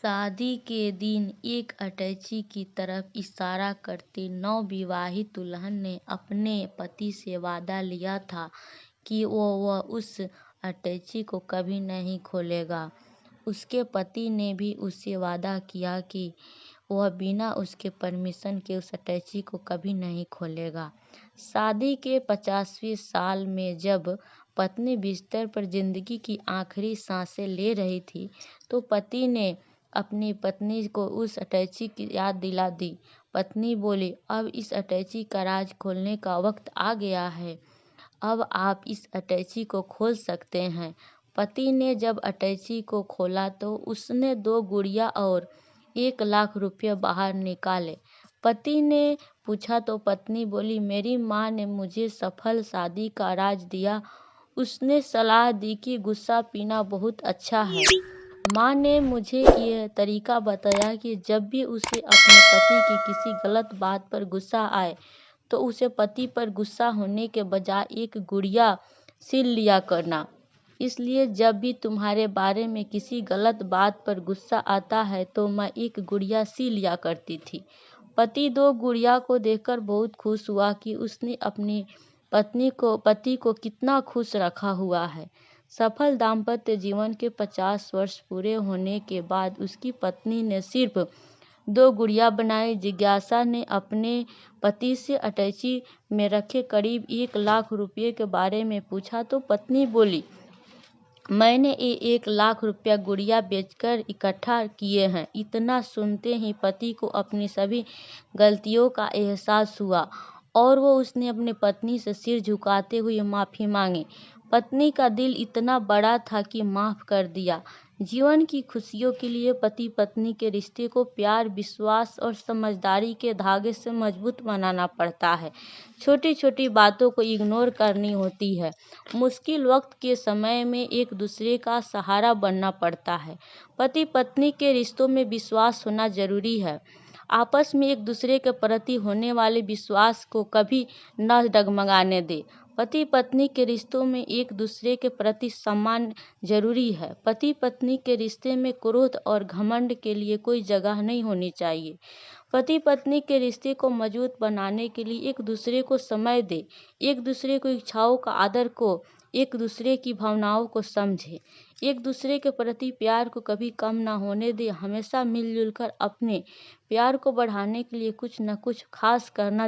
शादी के दिन एक अटैची की तरफ इशारा करते नवविवाहित दुल्हन ने अपने पति से वादा लिया था कि वह उस अटैची को कभी नहीं खोलेगा। उसके पति ने भी उससे वादा किया कि वह बिना उसके परमिशन के उस अटैची को कभी नहीं खोलेगा। शादी के 50वें साल में जब पत्नी बिस्तर पर जिंदगी की आखिरी सांसें ले रही थी, तो पति ने अपनी पत्नी को उस अटैची की याद दिला दी। पत्नी बोली, अब इस अटैची का राज खोलने का वक्त आ गया है। अब आप इस अटैची को खोल सकते हैं। पति ने जब अटैची को खोला तो उसने 2 गुड़िया और 1 लाख रुपये बाहर निकाले। पति ने पूछा तो पत्नी बोली, मेरी माँ ने मुझे सफल शादी का राज दिया। उसने सलाह दी कि गुस्सा पीना बहुत अच्छा है। माँ ने मुझे यह तरीका बताया कि जब भी उसे अपने पति की किसी गलत बात पर गुस्सा आए, तो उसे पति पर गुस्सा होने के बजाय एक गुड़िया सील लिया करना। इसलिए जब भी तुम्हारे बारे में किसी गलत बात पर गुस्सा आता है, तो मैं एक गुड़िया सी लिया करती थी। पति 2 गुड़िया को देखकर बहुत खुश हुआ कि उसने अपनी पति को कितना खुश रखा हुआ है। सफल दाम्पत्य जीवन के 50 वर्ष पूरे होने के बाद उसकी पत्नी ने सिर्फ 2 गुड़िया बनाई। जिज्ञासा ने अपने पति से अटैची में रखे करीब 1 लाख रुपये के बारे में पूछा तो पत्नी बोली, मैंने ये 1 लाख रुपया गुड़िया बेचकर इकट्ठा किए हैं। इतना सुनते ही पति को अपनी सभी गलतियों का एहसास हुआ और उसने अपनी पत्नी से सिर झुकाते हुए माफ़ी मांगी। पत्नी का दिल इतना बड़ा था कि माफ़ कर दिया। जीवन की खुशियों के लिए पति पत्नी के रिश्ते को प्यार, विश्वास और समझदारी के धागे से मजबूत बनाना पड़ता है। छोटी छोटी बातों को इग्नोर करनी होती है। मुश्किल वक्त के समय में एक दूसरे का सहारा बनना पड़ता है। पति पत्नी के रिश्तों में विश्वास होना जरूरी है। आपस में एक दूसरे के प्रति होने वाले विश्वास को कभी न डगमगाने दे। पति पत्नी के रिश्तों में एक दूसरे के प्रति सम्मान जरूरी है। पति पत्नी के रिश्ते में क्रोध और घमंड के लिए कोई जगह नहीं होनी चाहिए। पति पत्नी के रिश्ते को मजबूत बनाने के लिए एक दूसरे को समय दे, एक दूसरे को इच्छाओं का आदर को, एक दूसरे की भावनाओं को समझे, एक दूसरे के प्रति प्यार को कभी कम ना होने दे। हमेशा मिलजुल कर अपने प्यार को बढ़ाने के लिए कुछ न कुछ खास करना